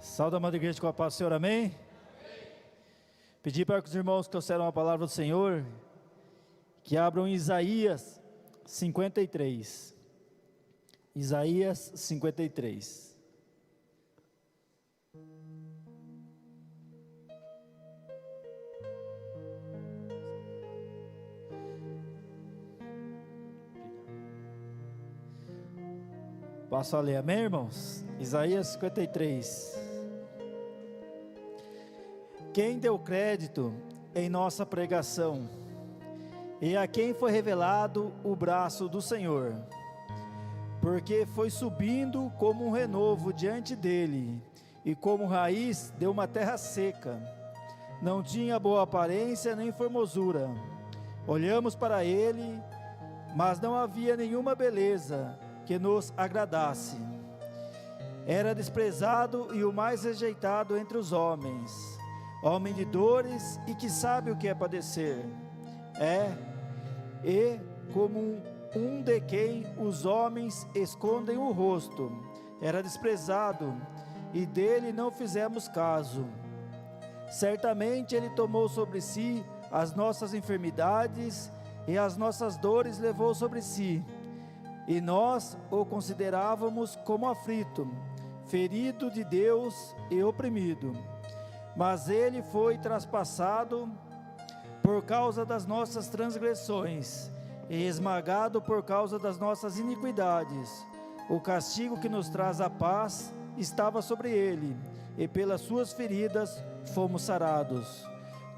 Salve, amada igreja, com a paz do Senhor, amém? Amém. Pedir para que os irmãos que trouxeram a palavra do Senhor, que abram Isaías 53. Isaías 53. Posso ler, amém, irmãos? Isaías 53. Quem deu crédito em nossa pregação, e a quem foi revelado o braço do Senhor, porque foi subindo como um renovo diante dele, e como raiz de uma terra seca, não tinha boa aparência nem formosura. Olhamos para ele, mas não havia nenhuma beleza que nos agradasse. Era desprezado e o mais rejeitado entre os homens, homem de dores e que sabe o que é padecer. E como um de quem os homens escondem o rosto, era desprezado e dele não fizemos caso. Certamente ele tomou sobre si as nossas enfermidades e as nossas dores levou sobre si. E nós o considerávamos como aflito, ferido de Deus e oprimido. Mas ele foi traspassado por causa das nossas transgressões, e esmagado por causa das nossas iniquidades. O castigo que nos traz a paz estava sobre ele, e pelas suas feridas fomos sarados.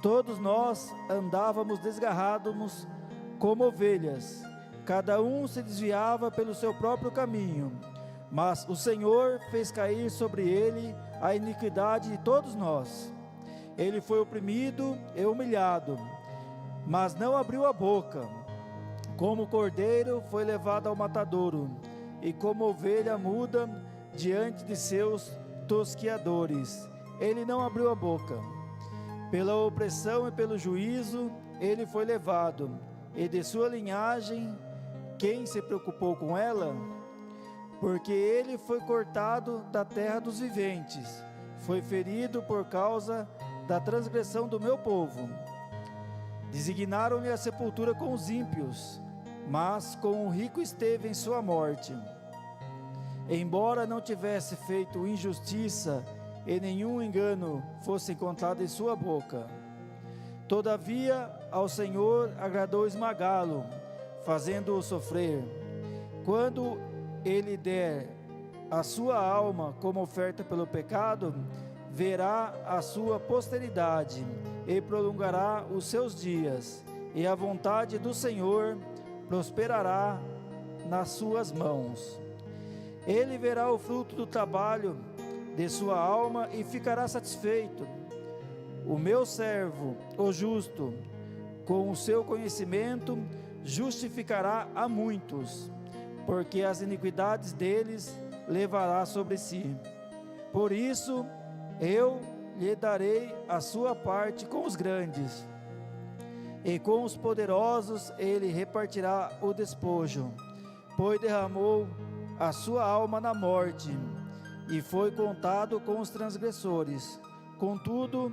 Todos nós andávamos desgarrados como ovelhas, cada um se desviava pelo seu próprio caminho, mas o Senhor fez cair sobre ele a iniquidade de todos nós. Ele foi oprimido e humilhado, mas não abriu a boca. Como cordeiro foi levado ao matadouro, e como ovelha muda diante de seus tosquiadores, ele não abriu a boca. Pela opressão e pelo juízo ele foi levado, e de sua linhagem quem se preocupou com ela? Porque ele foi cortado da terra dos viventes, foi ferido por causa da transgressão do meu povo. Designaram-lhe a sepultura com os ímpios, mas com o rico esteve em sua morte. Embora não tivesse feito injustiça e nenhum engano fosse encontrado em sua boca. Todavia ao Senhor agradou esmagá-lo, fazendo-o sofrer. Quando ele der a sua alma como oferta pelo pecado, verá a sua posteridade e prolongará os seus dias, e a vontade do Senhor prosperará nas suas mãos. Ele verá o fruto do trabalho de sua alma e ficará satisfeito. O meu servo, o justo, com o seu conhecimento justificará a muitos, porque as iniquidades deles levará sobre si. Por isso eu lhe darei a sua parte com os grandes, e com os poderosos ele repartirá o despojo, pois derramou a sua alma na morte, e foi contado com os transgressores. Contudo,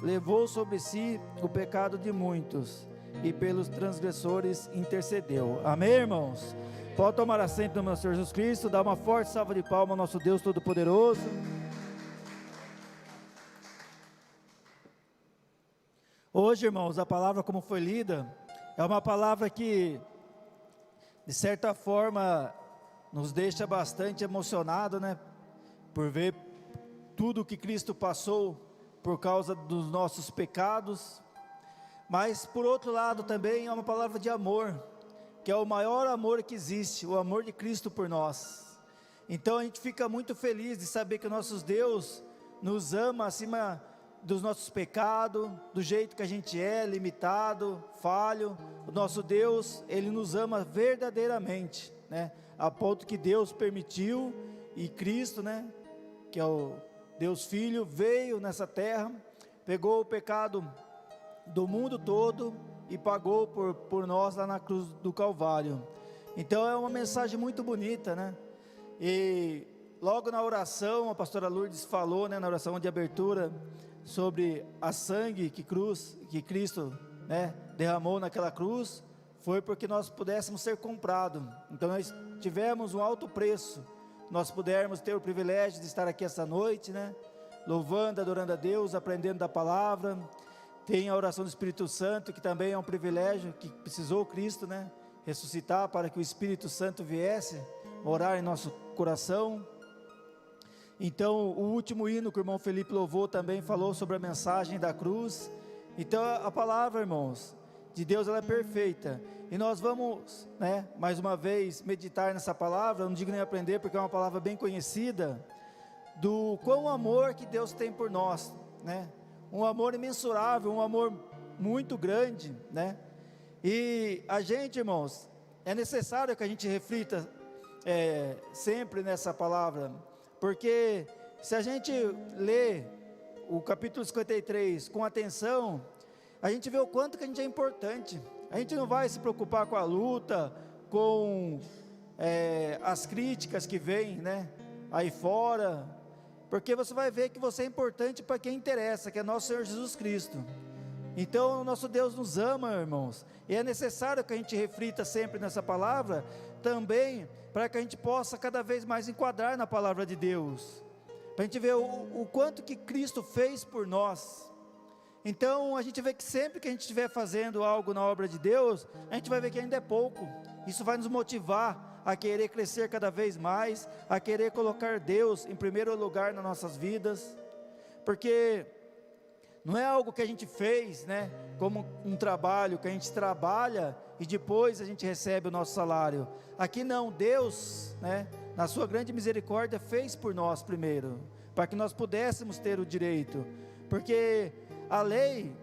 levou sobre si o pecado de muitos, e pelos transgressores intercedeu. Amém, irmãos? Pode tomar assento no nosso Senhor Jesus Cristo. Dá uma forte salva de palmas ao nosso Deus Todo-Poderoso. Hoje, irmãos, a palavra como foi lida, é uma palavra que, de certa forma, nos deixa bastante emocionado, né? Por ver tudo que Cristo passou por causa dos nossos pecados. Mas por outro lado também é uma palavra de amor, que é o maior amor que existe, o amor de Cristo por nós. Então a gente fica muito feliz de saber que o nosso Deus nos ama acima dos nossos pecados, do jeito que a gente é, limitado, falho. O nosso Deus, Ele nos ama verdadeiramente, né? A ponto que Deus permitiu, e Cristo, né, que é o Deus Filho, veio nessa terra, pegou o pecado do mundo todo e pagou por nós lá na cruz do Calvário. Então é uma mensagem muito bonita, né? E logo na oração, a pastora Lourdes falou, né, na oração de abertura, sobre a sangue que Cristo, né, derramou naquela cruz, foi porque nós pudéssemos ser comprados. Então nós tivemos um alto preço, nós pudermos ter o privilégio de estar aqui essa noite, né, louvando, adorando a Deus, aprendendo da palavra. Tem a oração do Espírito Santo, que também é um privilégio, que precisou Cristo, né, ressuscitar para que o Espírito Santo viesse morar em nosso coração. Então o último hino que o irmão Felipe louvou também falou sobre a mensagem da cruz. Então a palavra, irmãos, de Deus, ela é perfeita, e nós vamos, né, mais uma vez meditar nessa palavra. Eu não digo nem aprender, porque é uma palavra bem conhecida, do quão amor que Deus tem por nós, né, um amor imensurável, um amor muito grande, né, e a gente, irmãos, é necessário que a gente reflita sempre nessa palavra, porque se a gente lê o capítulo 53 com atenção, a gente vê o quanto que a gente é importante. A gente não vai se preocupar com a luta, com as críticas que vêm, né, aí fora, porque você vai ver que você é importante para quem interessa, que é nosso Senhor Jesus Cristo. Então o nosso Deus nos ama, irmãos, e é necessário que a gente reflita sempre nessa palavra, também para que a gente possa cada vez mais enquadrar na palavra de Deus, para a gente ver o quanto que Cristo fez por nós. Então a gente vê que sempre que a gente estiver fazendo algo na obra de Deus, a gente vai ver que ainda é pouco. Isso vai nos motivar a querer crescer cada vez mais, a querer colocar Deus em primeiro lugar nas nossas vidas, porque não é algo que a gente fez, né, como um trabalho, que a gente trabalha e depois a gente recebe o nosso salário. Aqui não, Deus, né, na sua grande misericórdia, fez por nós primeiro, para que nós pudéssemos ter o direito, porque a lei,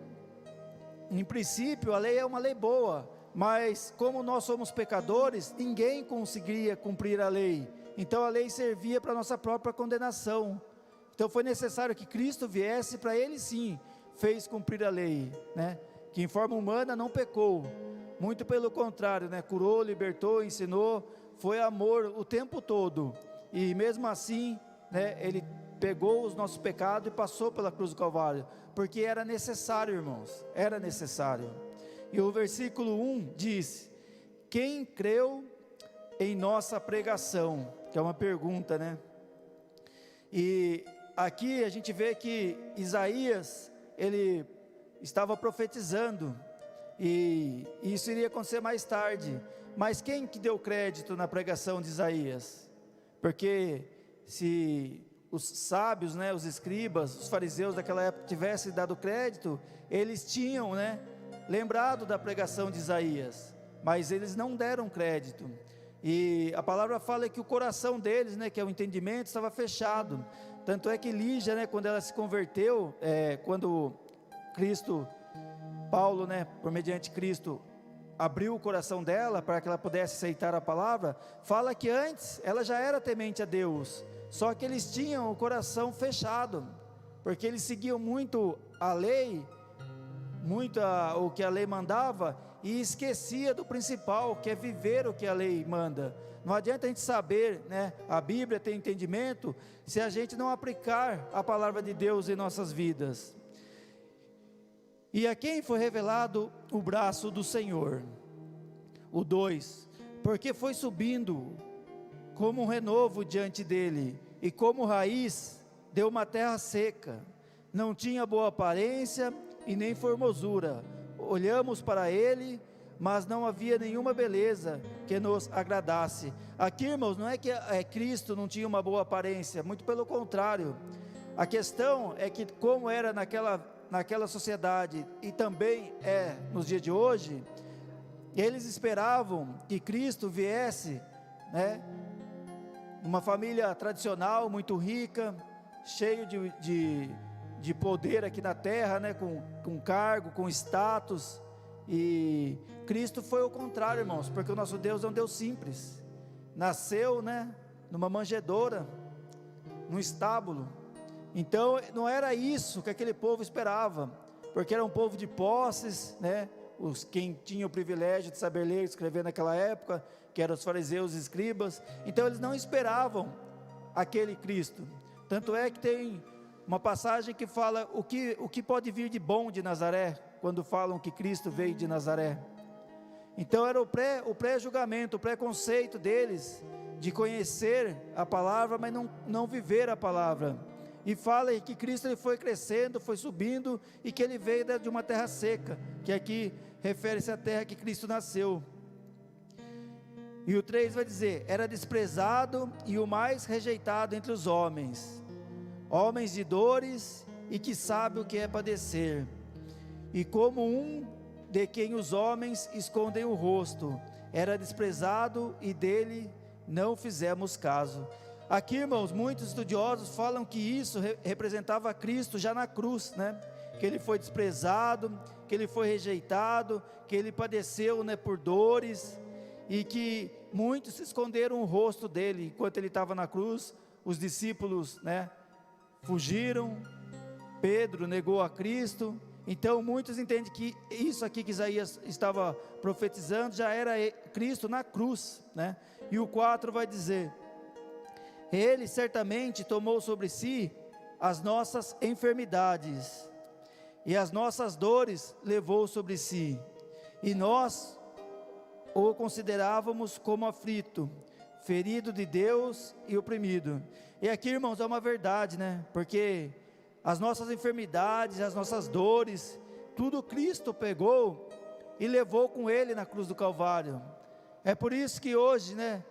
em princípio, a lei é uma lei boa, mas como nós somos pecadores, ninguém conseguiria cumprir a lei, então a lei servia para a nossa própria condenação. Então foi necessário que Cristo viesse, para Ele sim fez cumprir a lei, né, que em forma humana não pecou, muito pelo contrário, né, curou, libertou, ensinou, foi amor o tempo todo, e mesmo assim, né, Ele pegou os nossos pecados e passou pela cruz do Calvário, porque era necessário, irmãos, era necessário. E o versículo 1 diz: quem creu em nossa pregação, que é uma pergunta, né, e aqui a gente vê que Isaías, ele estava profetizando, e isso iria acontecer mais tarde, mas quem que deu crédito na pregação de Isaías? Porque se os sábios, né, os escribas, os fariseus daquela época tivessem dado crédito, eles tinham, né, lembrado da pregação de Isaías, mas eles não deram crédito, e a palavra fala que o coração deles, né, que é o entendimento, estava fechado. Tanto é que Lígia, né, quando ela se converteu, quando Cristo, Paulo, né, por mediante Cristo, abriu o coração dela para que ela pudesse aceitar a palavra, fala que antes ela já era temente a Deus, só que eles tinham o coração fechado, porque eles seguiam muito a lei, muito o que a lei mandava, e esquecia do principal, que é viver o que a lei manda. Não adianta a gente saber, né, a Bíblia, ter entendimento, se a gente não aplicar a palavra de Deus em nossas vidas. E a quem foi revelado o braço do Senhor? O 2, porque foi subindo como um renovo diante dele, e como raiz deu uma terra seca, não tinha boa aparência e nem formosura. Olhamos para ele, mas não havia nenhuma beleza que nos agradasse. Aqui, irmãos, não é que Cristo não tinha uma boa aparência, muito pelo contrário. A questão é que, como era naquela sociedade, e também é nos dias de hoje, eles esperavam que Cristo viesse, né, uma família tradicional, muito rica, cheio de poder aqui na terra, né, com cargo, com status. E Cristo foi o contrário, irmãos, porque o nosso Deus é um Deus simples. Nasceu, né, numa manjedoura, num estábulo. Então não era isso que aquele povo esperava, porque era um povo de posses, né, quem tinha o privilégio de saber ler e escrever naquela época, que eram os fariseus e escribas. Então eles não esperavam aquele Cristo. Tanto é que tem uma passagem que fala o que pode vir de bom de Nazaré, quando falam que Cristo veio de Nazaré. Então era o pré-julgamento, o preconceito deles, de conhecer a palavra, mas não viver a palavra. E fala que Cristo ele foi crescendo, foi subindo, e que ele veio de uma terra seca, que aqui refere-se à terra que Cristo nasceu. E o 3 vai dizer: era desprezado e o mais rejeitado entre os homens, homens de dores e que sabe o que é padecer, e como um de quem os homens escondem o rosto, era desprezado e dele não fizemos caso. Aqui, irmãos, muitos estudiosos falam que isso representava Cristo já na cruz, né? Que ele foi desprezado, que ele foi rejeitado, que ele padeceu, né, por dores, e que muitos esconderam o rosto dele enquanto ele estava na cruz. Os discípulos, né, fugiram, Pedro negou a Cristo. Então muitos entendem que isso aqui que Isaías estava profetizando já era Cristo na cruz, né? E o 4 vai dizer: ele certamente tomou sobre si as nossas enfermidades, e as nossas dores levou sobre si, e nós o considerávamos como aflito, ferido de Deus e oprimido. E aqui, irmãos, é uma verdade, né? Porque as nossas enfermidades, as nossas dores, tudo Cristo pegou e levou com ele na cruz do Calvário. É por isso que hoje, né,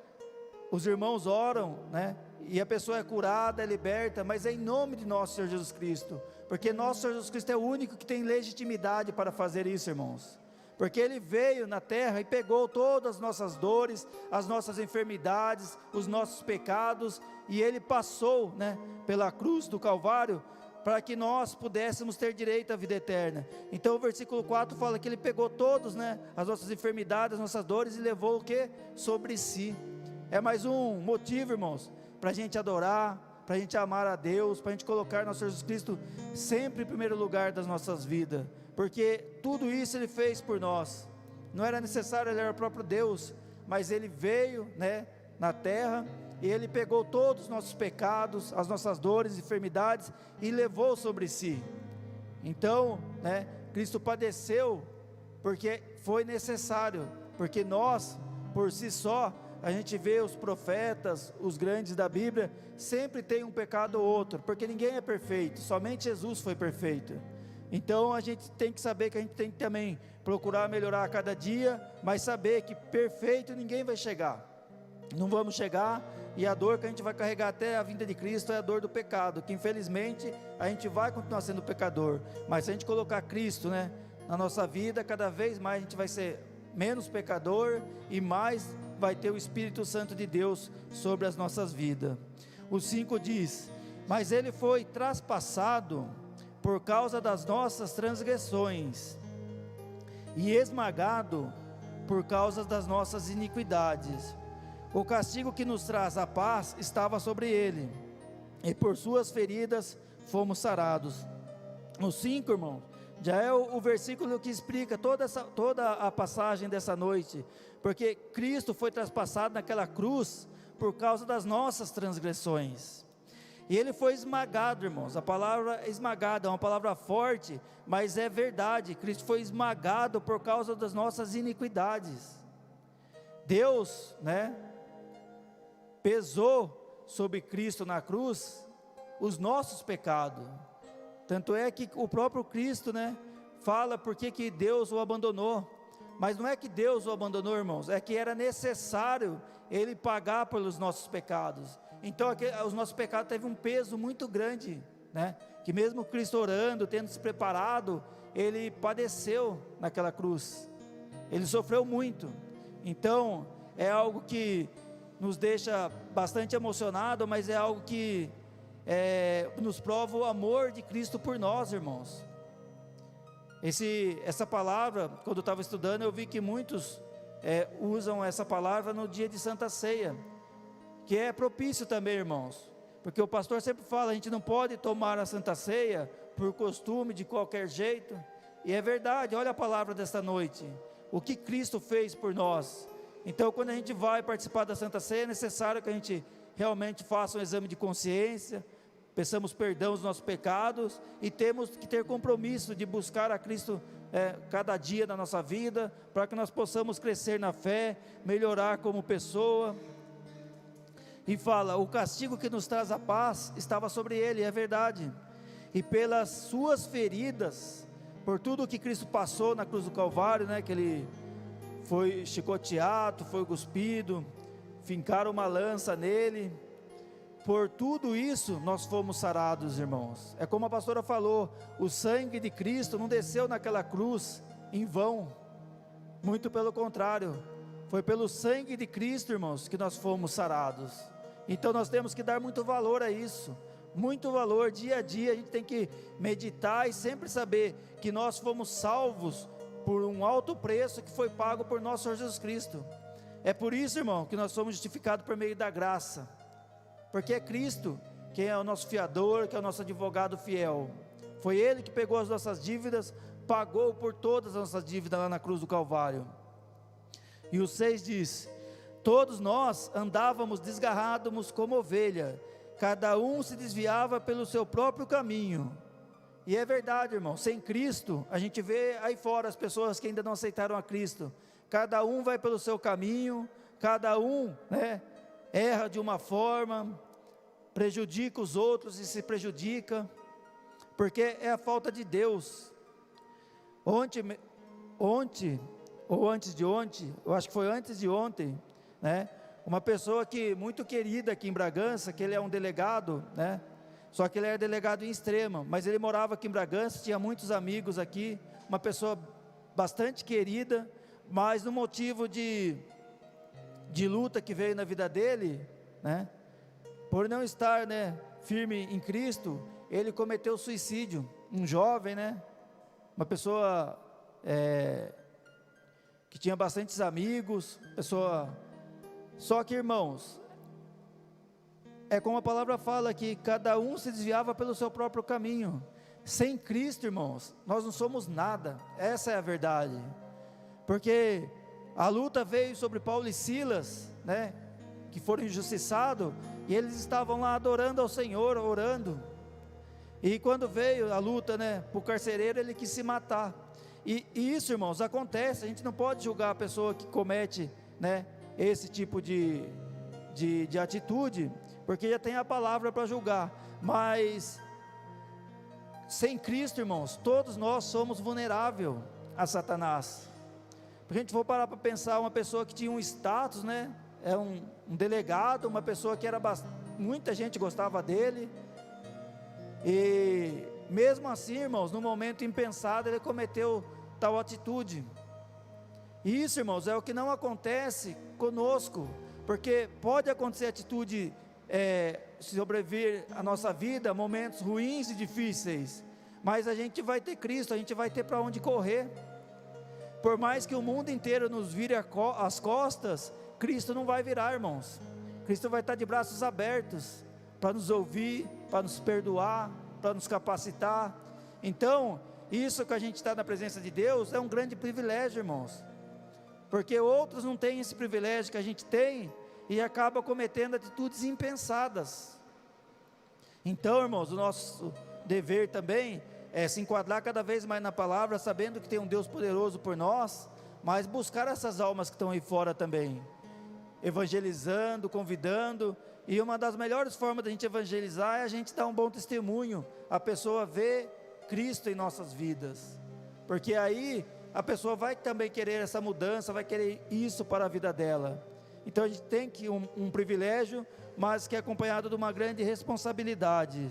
os irmãos oram, né, e a pessoa é curada, é liberta, mas é em nome de nosso Senhor Jesus Cristo, porque nosso Senhor Jesus Cristo é o único que tem legitimidade para fazer isso, irmãos. Porque ele veio na terra e pegou todas as nossas dores, as nossas enfermidades, os nossos pecados, e ele passou, né, pela cruz do Calvário, para que nós pudéssemos ter direito à vida eterna. Então o versículo 4 fala que ele pegou todos, né, as nossas enfermidades, as nossas dores, e levou o que? Sobre si. É mais um motivo, irmãos, para a gente adorar, para a gente amar a Deus, para a gente colocar nosso Jesus Cristo sempre em primeiro lugar das nossas vidas, porque tudo isso ele fez por nós. Não era necessário, ele era o próprio Deus, mas ele veio, né, na terra, e ele pegou todos os nossos pecados, as nossas dores, enfermidades, e levou sobre si. Então, né, Cristo padeceu, porque foi necessário, porque nós, por si só, a gente vê os profetas, os grandes da Bíblia, sempre tem um pecado ou outro, porque ninguém é perfeito, somente Jesus foi perfeito. Então a gente tem que saber que a gente tem que também procurar melhorar a cada dia, mas saber que perfeito ninguém vai chegar, não vamos chegar, e a dor que a gente vai carregar até a vinda de Cristo é a dor do pecado, que infelizmente a gente vai continuar sendo pecador, mas se a gente colocar Cristo, né, na nossa vida, cada vez mais a gente vai ser menos pecador, e mais vai ter o Espírito Santo de Deus sobre as nossas vidas. O 5 diz: mas ele foi traspassado por causa das nossas transgressões, e esmagado por causa das nossas iniquidades. O castigo que nos traz a paz estava sobre ele, e por suas feridas fomos sarados. No 5, irmão, já é o versículo que explica toda a passagem dessa noite, porque Cristo foi traspassado naquela cruz por causa das nossas transgressões, e ele foi esmagado, irmãos. A palavra esmagado é uma palavra forte, mas é verdade. Cristo foi esmagado por causa das nossas iniquidades. Deus, né, pesou sobre Cristo na cruz os nossos pecados. Tanto é que o próprio Cristo, né, fala porque que Deus o abandonou. Mas não é que Deus o abandonou, irmãos, é que era necessário ele pagar pelos nossos pecados. Então os nossos pecados teve um peso muito grande, né? Que mesmo Cristo orando, tendo se preparado, ele padeceu naquela cruz, ele sofreu muito. Então é algo que nos deixa bastante emocionado, mas é algo que nos prova o amor de Cristo por nós, irmãos. Essa palavra, quando eu estava estudando, eu vi que muitos usam essa palavra no dia de Santa Ceia, que é propício também, irmãos, porque o pastor sempre fala, a gente não pode tomar a Santa Ceia por costume, de qualquer jeito, e é verdade. Olha a palavra desta noite, o que Cristo fez por nós. Então, quando a gente vai participar da Santa Ceia, é necessário que a gente realmente faça um exame de consciência, peçamos perdão dos nossos pecados, e temos que ter compromisso de buscar a Cristo cada dia da nossa vida, para que nós possamos crescer na fé, melhorar como pessoa. E fala, o castigo que nos traz a paz estava sobre ele, é verdade, e pelas suas feridas, por tudo que Cristo passou na cruz do Calvário, né, que ele foi chicoteado, foi cuspido, fincaram uma lança nele, por tudo isso nós fomos sarados, irmãos. É como a pastora falou, o sangue de Cristo não desceu naquela cruz em vão, muito pelo contrário, foi pelo sangue de Cristo, irmãos, que nós fomos sarados. Então nós temos que dar muito valor a isso, muito valor. Dia a dia a gente tem que meditar e sempre saber que nós fomos salvos por um alto preço que foi pago por nosso Senhor Jesus Cristo. É por isso, irmão, que nós somos justificados por meio da graça, porque é Cristo quem é o nosso fiador, que é o nosso advogado fiel. Foi Ele que pegou as nossas dívidas, pagou por todas as nossas dívidas lá na cruz do Calvário. E o 6 diz, todos nós andávamos desgarrados como ovelha, cada um se desviava pelo seu próprio caminho. E é verdade, irmão, sem Cristo, a gente vê aí fora as pessoas que ainda não aceitaram a Cristo, cada um vai pelo seu caminho, cada um, erra de uma forma, prejudica os outros e se prejudica, porque é a falta de Deus. Ontem, ou antes de ontem, eu acho que foi antes de ontem, uma pessoa que muito querida aqui em Bragança, que ele é um delegado, só que ele era delegado em Extrema, mas ele morava aqui em Bragança, tinha muitos amigos aqui, uma pessoa bastante querida, mas no motivo de luta que veio na vida dele, por não estar firme em Cristo, ele cometeu suicídio, um jovem, uma pessoa que tinha bastantes amigos, só que, irmãos, é como a palavra fala que cada um se desviava pelo seu próprio caminho. Sem Cristo, irmãos, nós não somos nada, essa é a verdade, porque a luta veio sobre Paulo e Silas, que foram injustiçados, e eles estavam lá adorando ao Senhor, orando, e quando veio a luta, para o carcereiro, ele quis se matar, e isso, irmãos, acontece, a gente não pode julgar a pessoa que comete, esse tipo de atitude, porque já tem a palavra para julgar, mas sem Cristo, irmãos, todos nós somos vulneráveis a Satanás. Porque a gente for parar para pensar, uma pessoa que tinha um status, é um delegado, uma pessoa que muita gente gostava dele, e mesmo assim, irmãos, no momento impensado, ele cometeu tal atitude. E isso, irmãos, é o que não acontece conosco, porque pode acontecer atitude, sobreviver a nossa vida, momentos ruins e difíceis, mas a gente vai ter Cristo, a gente vai ter para onde correr. Por mais que o mundo inteiro nos vire as costas, Cristo não vai virar, irmãos. Cristo vai estar de braços abertos, para nos ouvir, para nos perdoar, para nos capacitar. Então, isso que a gente está na presença de Deus, é um grande privilégio, irmãos, porque outros não têm esse privilégio que a gente tem, e acaba cometendo atitudes impensadas. Então, irmãos, o nosso dever também é se enquadrar cada vez mais na palavra, sabendo que tem um Deus poderoso por nós, mas buscar essas almas que estão aí fora também, evangelizando, convidando, e uma das melhores formas da gente evangelizar é a gente dar um bom testemunho, a pessoa vê Cristo em nossas vidas, porque aí a pessoa vai também querer essa mudança, vai querer isso para a vida dela. Então a gente tem que um privilégio, mas que é acompanhado de uma grande responsabilidade.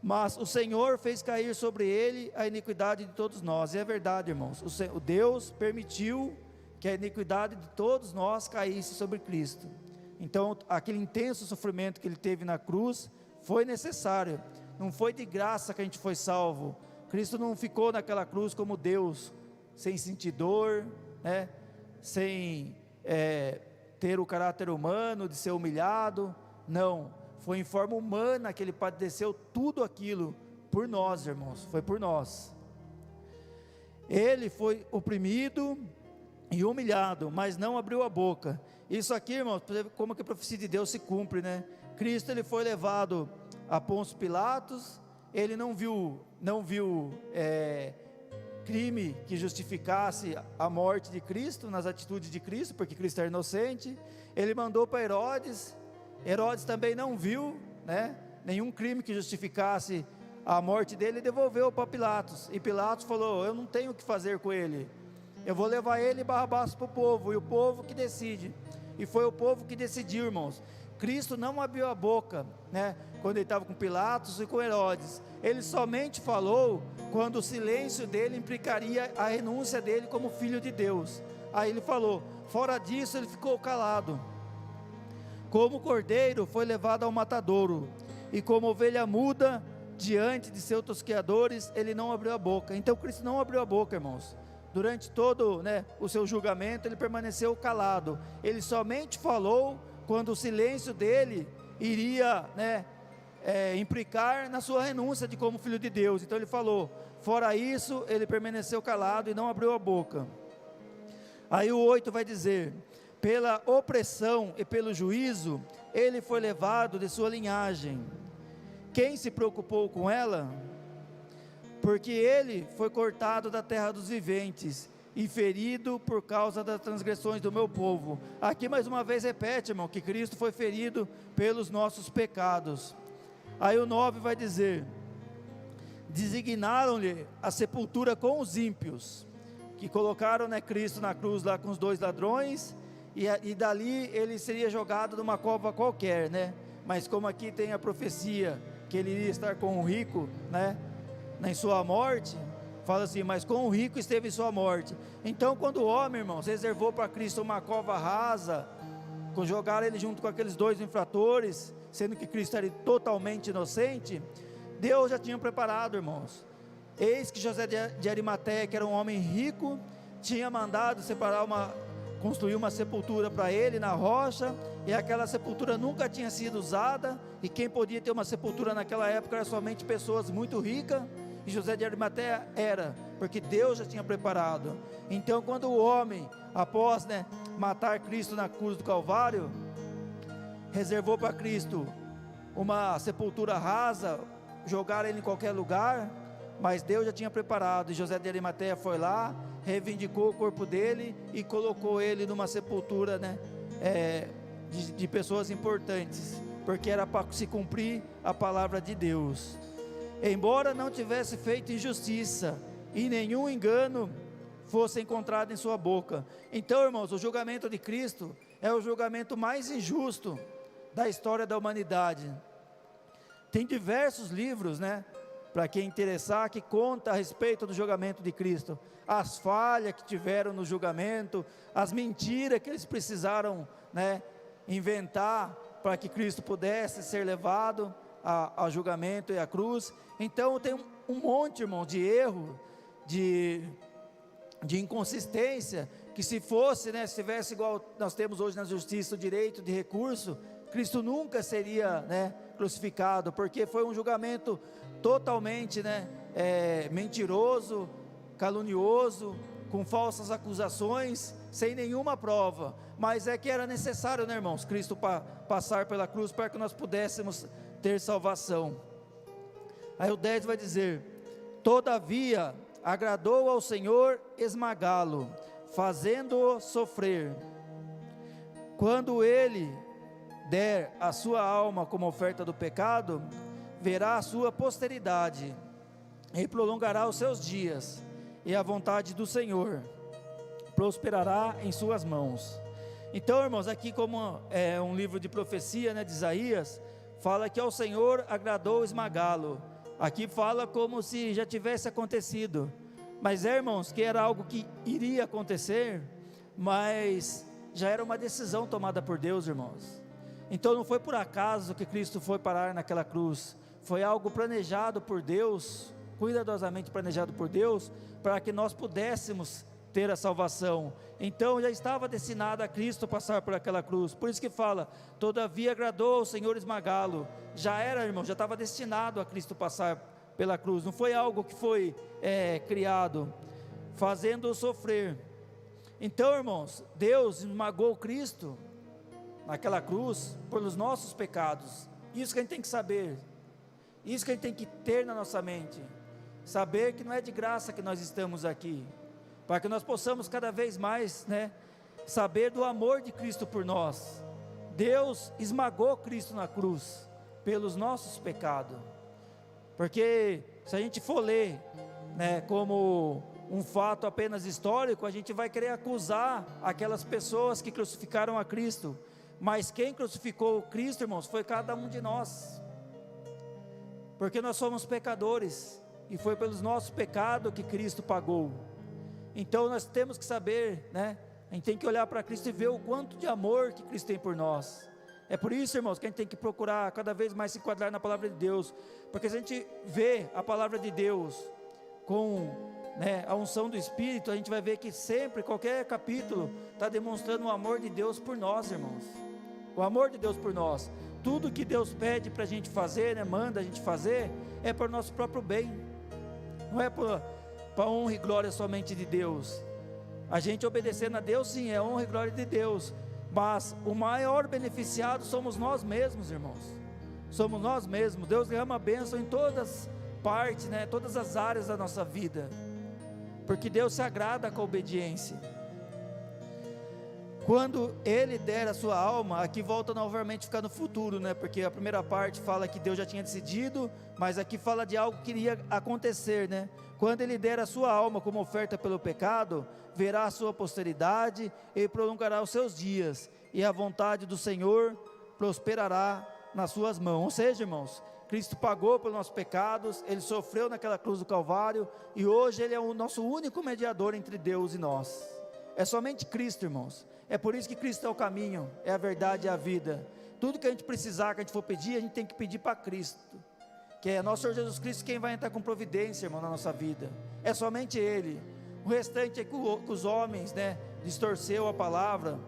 Mas o Senhor fez cair sobre ele a iniquidade de todos nós, e é verdade, irmãos, o Deus permitiu que a iniquidade de todos nós caísse sobre Cristo. Então aquele intenso sofrimento que ele teve na cruz foi necessário, não foi de graça que a gente foi salvo. Cristo não ficou naquela cruz como Deus, sem sentir dor, sem ter o caráter humano de ser humilhado. Não, foi em forma humana que ele padeceu tudo aquilo por nós, irmãos, foi por nós. Ele foi oprimido, e humilhado, mas não abriu a boca. Isso aqui, irmãos, como que a profecia de Deus se cumpre, né? Cristo, ele foi levado a Pôncio Pilatos, ele não viu crime que justificasse a morte de Cristo, nas atitudes de Cristo, porque Cristo era inocente. Ele mandou para Herodes, Herodes também não viu, né, nenhum crime que justificasse a morte dele, e devolveu para Pilatos, e Pilatos falou: eu não tenho o que fazer com ele, eu vou levar ele e Barrabás para o povo, e o povo que decide. E foi o povo que decidiu, irmãos. Cristo não abriu a boca, né, quando ele estava com Pilatos e com Herodes. Ele somente falou quando o silêncio dele implicaria a renúncia dele como filho de Deus. Aí ele falou, fora disso ele ficou calado. Como cordeiro foi levado ao matadouro, e como ovelha muda diante de seus tosqueadores, ele não abriu a boca. Então Cristo não abriu a boca, irmãos. Durante todo, né, o seu julgamento, ele permaneceu calado. Ele somente falou quando o silêncio dele iria, né, implicar na sua renúncia de como filho de Deus. Então ele falou, fora isso, ele permaneceu calado e não abriu a boca. Aí o 8 vai dizer, pela opressão e pelo juízo, ele foi levado de sua linhagem. Quem se preocupou com ela? Porque ele foi cortado da terra dos viventes, e ferido por causa das transgressões do meu povo. Aqui mais uma vez repete, irmão, que Cristo foi ferido pelos nossos pecados. Aí o 9 vai dizer, designaram-lhe a sepultura com os ímpios, que colocaram, né, Cristo na cruz lá com os 2 ladrões, e dali ele seria jogado numa cova qualquer, né? Mas como aqui tem a profecia que ele iria estar com o rico, né, em sua morte, fala assim, mas com o rico esteve em sua morte. Então quando o homem, irmãos, reservou para Cristo uma cova rasa, jogaram ele junto com aqueles 2 infratores, sendo que Cristo era totalmente inocente, Deus já tinha preparado, irmãos. Eis que José de Arimateia, que era um homem rico, tinha mandado construir uma sepultura para ele na rocha, e aquela sepultura nunca tinha sido usada, e quem podia ter uma sepultura naquela época era somente pessoas muito ricas, e José de Arimateia era, porque Deus já tinha preparado. Então quando o homem, após, né, matar Cristo na cruz do Calvário, reservou para Cristo uma sepultura rasa, jogaram ele em qualquer lugar, mas Deus já tinha preparado, e José de Arimateia foi lá, reivindicou o corpo dele, e colocou ele numa sepultura, né, de pessoas importantes, porque era para se cumprir a palavra de Deus. Embora não tivesse feito injustiça, e nenhum engano fosse encontrado em sua boca. Então, irmãos, o julgamento de Cristo é o julgamento mais injusto da história da humanidade. Tem diversos livros, né, para quem interessar, que conta a respeito do julgamento de Cristo, as falhas que tiveram no julgamento, as mentiras que eles precisaram, né, inventar para que Cristo pudesse ser levado ao julgamento e à cruz. Então tem um monte, irmão, de erro, de inconsistência, que se fosse, né, se tivesse igual nós temos hoje na justiça, o direito de recurso, Cristo nunca seria, né, crucificado, porque foi um julgamento totalmente, né, mentiroso, calunioso, com falsas acusações, sem nenhuma prova. Mas é que era necessário, né, irmãos, Cristo passar pela cruz para que nós pudéssemos ter salvação. Aí o 10 vai dizer, todavia agradou ao Senhor esmagá-lo, fazendo-o sofrer. Quando ele der a sua alma como oferta do pecado, verá a sua posteridade, e prolongará os seus dias, e a vontade do Senhor prosperará em suas mãos. Então, irmãos, aqui como é um livro de profecia, né, de Isaías, fala que ao Senhor agradou esmagá-lo. Aqui fala como se já tivesse acontecido, mas irmãos, que era algo que iria acontecer, mas já era uma decisão tomada por Deus, irmãos. Então não foi por acaso que Cristo foi parar naquela cruz, foi algo planejado por Deus, cuidadosamente planejado por Deus, para que nós pudéssemos ter a salvação. Então já estava destinado a Cristo passar por aquela cruz. Por isso que fala, todavia agradou ao Senhor esmagá-lo. Já era, irmão, já estava destinado a Cristo passar pela cruz. Não foi algo que foi criado, fazendo-o sofrer. Então, irmãos, Deus esmagou Cristo naquela cruz pelos nossos pecados. Isso que a gente tem que saber, isso que a gente tem que ter na nossa mente, saber que não é de graça que nós estamos aqui, para que nós possamos cada vez mais, saber do amor de Cristo por nós. Deus esmagou Cristo na cruz pelos nossos pecados, porque se a gente for ler, como um fato apenas histórico, a gente vai querer acusar aquelas pessoas que crucificaram a Cristo, mas quem crucificou Cristo, irmãos, foi cada um de nós, porque nós somos pecadores, e foi pelos nossos pecados que Cristo pagou. Então nós temos que saber, a gente tem que olhar para Cristo e ver o quanto de amor que Cristo tem por nós. É por isso, irmãos, que a gente tem que procurar cada vez mais se enquadrar na palavra de Deus, porque se a gente vê a palavra de Deus com a unção do Espírito, a gente vai ver que sempre, qualquer capítulo, está demonstrando o amor de Deus por nós, irmãos. O amor de Deus por nós. Tudo que Deus pede para a gente fazer, manda a gente fazer, é para o nosso próprio bem, não é para honra e glória somente de Deus. A gente obedecendo a Deus, sim, é honra e glória de Deus, mas o maior beneficiado somos nós mesmos, irmãos. Somos nós mesmos. Deus derrama bênção em todas partes, todas as áreas da nossa vida, porque Deus se agrada com a obediência. Quando Ele der a sua alma, aqui volta novamente a ficar no futuro, porque a primeira parte fala que Deus já tinha decidido, mas aqui fala de algo que iria acontecer, Quando Ele der a sua alma como oferta pelo pecado, verá a sua posteridade e prolongará os seus dias, e a vontade do Senhor prosperará nas suas mãos. Ou seja, irmãos, Cristo pagou pelos nossos pecados, Ele sofreu naquela cruz do Calvário, e hoje Ele é o nosso único mediador entre Deus e nós. É somente Cristo, irmãos. É por isso que Cristo é o caminho, é a verdade e a vida. Tudo que a gente precisar, que a gente for pedir, a gente tem que pedir para Cristo, que é nosso Senhor Jesus Cristo quem vai entrar com providência, irmão, na nossa vida. É somente Ele. O restante é que os homens, distorceu a palavra,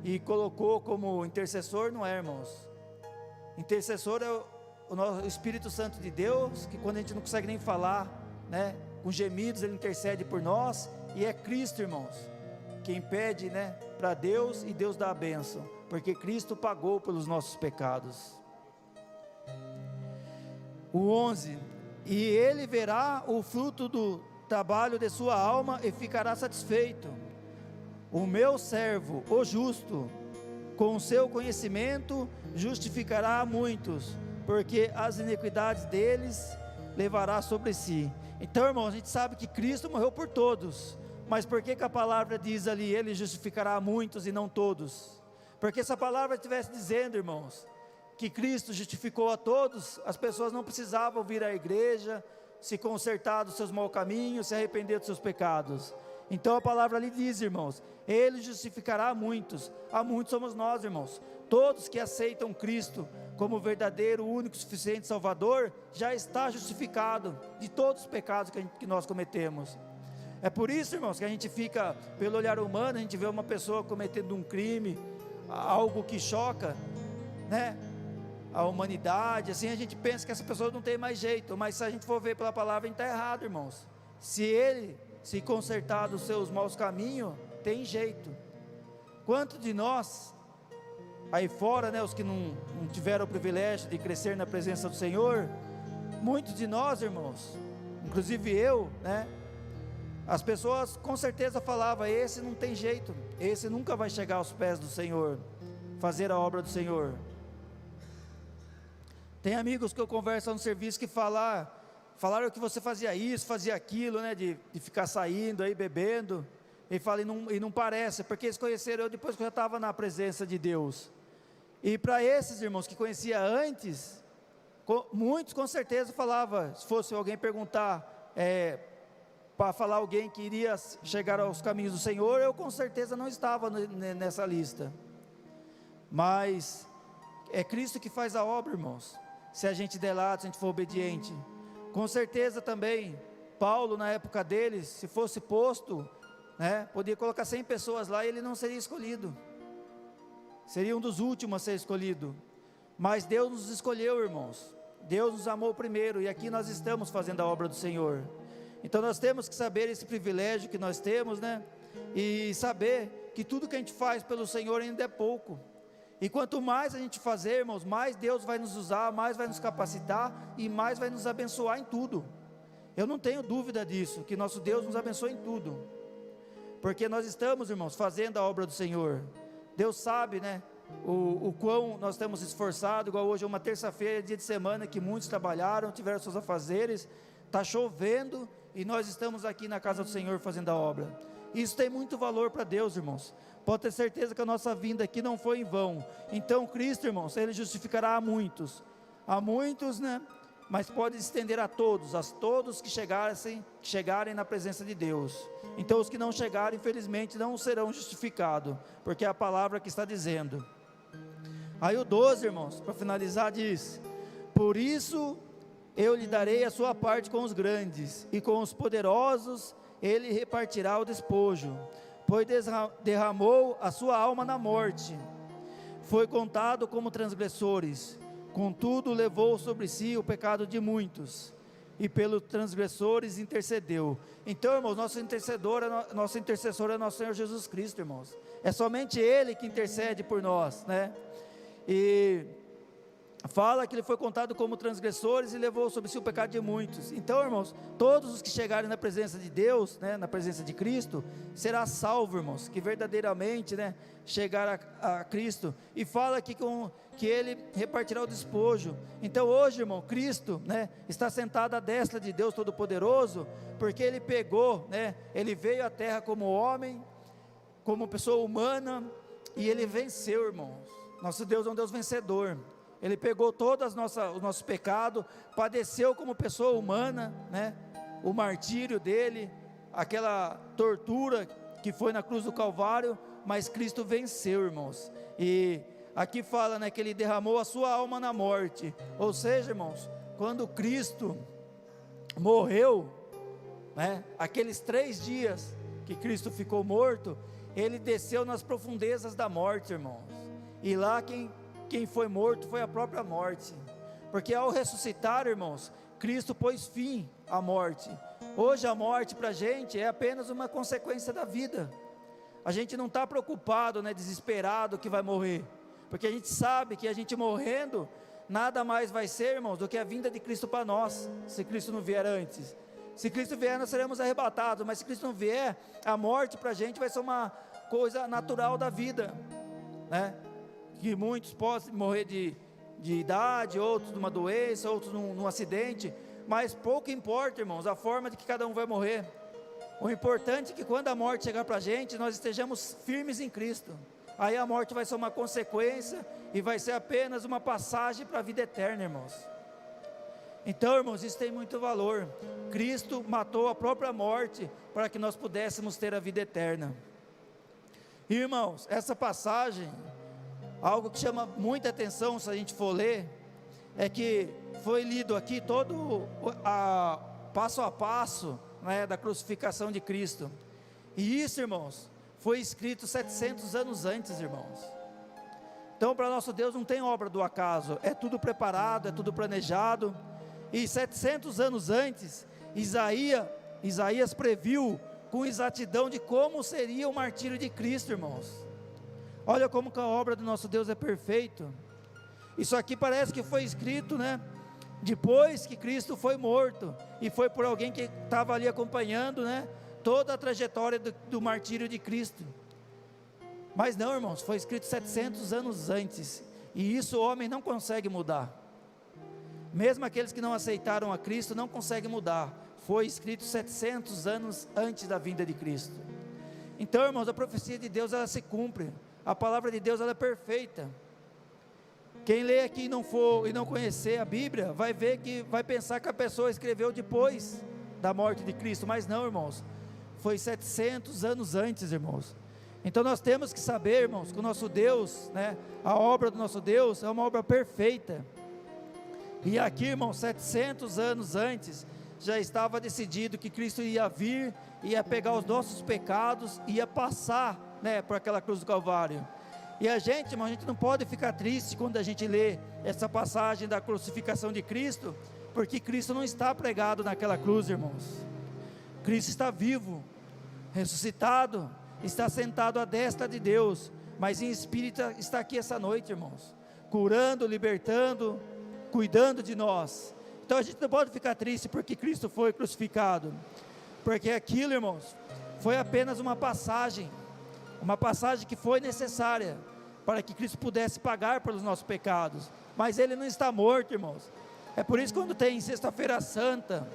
e colocou como intercessor. Não é, irmãos. Intercessor é o Espírito Santo de Deus, que quando a gente não consegue nem falar, com gemidos, Ele intercede por nós. E é Cristo, irmãos, quem pede, para Deus, e Deus dá a bênção, porque Cristo pagou pelos nossos pecados. O 11, e Ele verá o fruto do trabalho de sua alma e ficará satisfeito. O meu servo, o justo, com o seu conhecimento justificará a muitos, porque as iniquidades deles levará sobre si. Então, irmãos, a gente sabe que Cristo morreu por todos, mas por que a palavra diz ali, Ele justificará a muitos e não todos? Porque se a palavra estivesse dizendo, irmãos, que Cristo justificou a todos, as pessoas não precisavam vir à igreja, se consertar dos seus maus caminhos, se arrepender dos seus pecados. Então a palavra ali diz, irmãos, Ele justificará a muitos somos nós, irmãos. Todos que aceitam Cristo como verdadeiro, único, suficiente Salvador, já está justificado de todos os pecados que nós cometemos. É por isso, irmãos, que a gente fica, pelo olhar humano, a gente vê uma pessoa cometendo um crime, algo que choca, a humanidade, assim, a gente pensa que essa pessoa não tem mais jeito, mas se a gente for ver pela palavra, a gente está errado, irmãos. Se ele se consertar dos seus maus caminhos, tem jeito. Quanto de nós, aí fora, os que não tiveram o privilégio de crescer na presença do Senhor, muitos de nós, irmãos, inclusive eu, as pessoas com certeza falavam, esse não tem jeito, esse nunca vai chegar aos pés do Senhor, fazer a obra do Senhor. Tem amigos que eu converso no serviço que falaram que você fazia isso, fazia aquilo, de ficar saindo aí, bebendo, e fala, e não parece, porque eles conheceram eu depois que eu já estava na presença de Deus. E para esses irmãos que conhecia antes, muitos com certeza falavam, se fosse alguém perguntar, para falar alguém que iria chegar aos caminhos do Senhor, eu com certeza não estava nessa lista. Mas é Cristo que faz a obra, irmãos. Se a gente der lado, se a gente for obediente. Com certeza também, Paulo na época dele, se fosse posto, podia colocar 100 pessoas lá e ele não seria escolhido. Seria um dos últimos a ser escolhido. Mas Deus nos escolheu, irmãos. Deus nos amou primeiro, e aqui nós estamos fazendo a obra do Senhor. Então nós temos que saber esse privilégio que nós temos, E saber que tudo que a gente faz pelo Senhor ainda é pouco. E quanto mais a gente fazer, irmãos, mais Deus vai nos usar, mais vai nos capacitar e mais vai nos abençoar em tudo. Eu não tenho dúvida disso, que nosso Deus nos abençoe em tudo. Porque nós estamos, irmãos, fazendo a obra do Senhor. Deus sabe, né, o quão nós temos esforçado. Igual hoje é uma terça-feira, dia de semana, que muitos trabalharam, tiveram seus afazeres. Está chovendo e nós estamos aqui na casa do Senhor fazendo a obra. Isso tem muito valor para Deus, irmãos. Pode ter certeza que a nossa vinda aqui não foi em vão. Então Cristo, irmãos, Ele justificará a muitos, né? Mas pode estender a todos que chegarem na presença de Deus. Então os que não chegarem, infelizmente, não serão justificados, porque é a palavra que está dizendo. Aí o 12, irmãos, para finalizar, diz: por isso eu lhe darei a sua parte com os grandes, e com os poderosos ele repartirá o despojo, pois derramou a sua alma na morte, foi contado como transgressores, contudo levou sobre si o pecado de muitos, e pelos transgressores intercedeu. Então, irmãos, nosso intercessor é nosso Senhor Jesus Cristo, irmãos. É somente Ele que intercede por nós, né? E fala que Ele foi contado como transgressores e levou sobre si o pecado de muitos. Então, irmãos, todos os que chegarem na presença de Deus, né, na presença de Cristo, será salvo, irmãos, que verdadeiramente, né, chegar a Cristo. E fala aqui que Ele repartirá o despojo. Então hoje, irmão, Cristo, né, está sentado à destra de Deus Todo-Poderoso, porque Ele pegou, né, Ele veio à terra como homem, como pessoa humana, e Ele venceu, irmãos. Nosso Deus é um Deus vencedor. Ele pegou todos os nossos pecados, padeceu como pessoa humana, né, o martírio dele, aquela tortura que foi na cruz do Calvário, mas Cristo venceu, irmãos. E aqui fala, né, que Ele derramou a sua alma na morte. Ou seja, irmãos, quando Cristo morreu, né, aqueles 3 dias que Cristo ficou morto, Ele desceu nas profundezas da morte, irmãos. E lá quem foi morto foi a própria morte, porque ao ressuscitar, irmãos, Cristo pôs fim à morte. Hoje a morte para a gente é apenas uma consequência da vida. A gente não está preocupado, né, desesperado que vai morrer, porque a gente sabe que a gente morrendo, nada mais vai ser, irmãos, do que a vinda de Cristo para nós, se Cristo não vier antes. Se Cristo vier, nós seremos arrebatados, mas se Cristo não vier, a morte para a gente vai ser uma coisa natural da vida, né? Que muitos possam morrer de idade, outros de uma doença, outros num acidente, mas pouco importa, irmãos, a forma de que cada um vai morrer. O importante é que quando a morte chegar para a gente, nós estejamos firmes em Cristo. Aí a morte vai ser uma consequência e vai ser apenas uma passagem para a vida eterna, irmãos. Então, irmãos, isso tem muito valor. Cristo matou a própria morte para que nós pudéssemos ter a vida eterna. Irmãos, essa passagem, algo que chama muita atenção se a gente for ler, é que foi lido aqui todo passo a passo, né, da crucificação de Cristo. E isso, irmãos, foi escrito 700 anos antes, irmãos. Então para nosso Deus não tem obra do acaso, é tudo preparado, é tudo planejado. E 700 anos antes, Isaías previu com exatidão de como seria o martírio de Cristo, irmãos. Olha como que a obra do nosso Deus é perfeita. Isso aqui parece que foi escrito, né, depois que Cristo foi morto, e foi por alguém que estava ali acompanhando, né, toda a trajetória do martírio de Cristo. Mas não, irmãos, foi escrito 700 anos antes, e isso o homem não consegue mudar. Mesmo aqueles que não aceitaram a Cristo não conseguem mudar. Foi escrito 700 anos antes da vinda de Cristo. Então, irmãos, a profecia de Deus, ela se cumpre. A palavra de Deus, ela é perfeita. Quem lê aqui e não conhecer a Bíblia, vai pensar que a pessoa escreveu depois da morte de Cristo, mas não, irmãos, foi 700 anos antes, irmãos. Então nós temos que saber, irmãos, que o nosso Deus, né, a obra do nosso Deus é uma obra perfeita. E aqui, irmãos, 700 anos antes, já estava decidido que Cristo ia vir, ia pegar os nossos pecados, ia passar, né, por aquela cruz do Calvário. E a gente, irmão, a gente não pode ficar triste quando a gente lê essa passagem da crucificação de Cristo, porque Cristo não está pregado naquela cruz, irmãos. Cristo está vivo, ressuscitado, está sentado à destra de Deus, mas em espírito está aqui essa noite, irmãos, curando, libertando, cuidando de nós. Então a gente não pode ficar triste porque Cristo foi crucificado, porque aquilo, irmãos, foi apenas uma passagem que foi necessária para que Cristo pudesse pagar pelos nossos pecados, mas Ele não está morto, irmãos. É por isso que quando tem Sexta-feira Santa,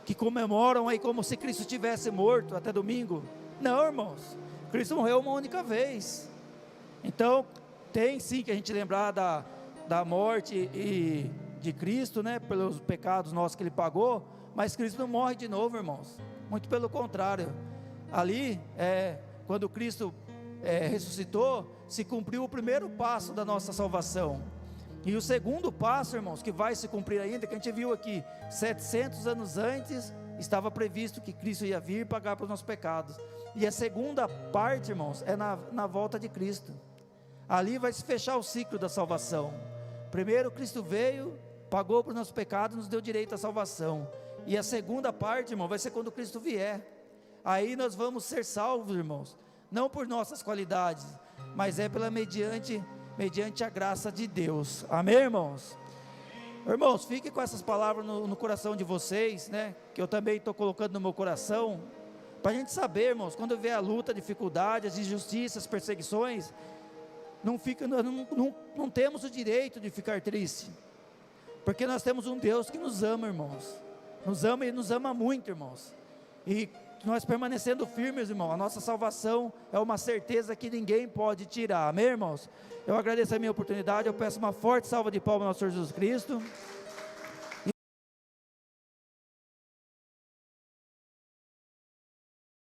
que comemoram aí como se Cristo tivesse morto até domingo, não, irmãos, Cristo morreu uma única vez. Então tem sim que a gente lembrar da morte de Cristo, né, pelos pecados nossos que Ele pagou, mas Cristo não morre de novo, irmãos, muito pelo contrário. Ali, quando Cristo ressuscitou, se cumpriu o primeiro passo da nossa salvação, e o segundo passo, irmãos, que vai se cumprir ainda, que a gente viu aqui, 700 anos antes, estava previsto que Cristo ia vir pagar pelos nossos pecados, e a segunda parte, irmãos, é na volta de Cristo. Ali vai se fechar o ciclo da salvação. Primeiro Cristo veio, pagou pelos nossos pecados, nos deu direito à salvação, e a segunda parte, irmão, vai ser quando Cristo vier. Aí nós vamos ser salvos, irmãos, não por nossas qualidades, mas mediante a graça de Deus. Amém, irmãos? Irmãos, fiquem com essas palavras no coração de vocês, né, que eu também estou colocando no meu coração, para a gente saber, irmãos, quando vier a luta, dificuldades, injustiças, perseguições, não temos o direito de ficar triste, porque nós temos um Deus que nos ama, irmãos, nos ama e nos ama muito, irmãos, e nós permanecendo firmes, irmão, a nossa salvação é uma certeza que ninguém pode tirar. Amém, irmãos? Eu agradeço a minha oportunidade, eu peço uma forte salva de palmas ao Senhor Jesus Cristo.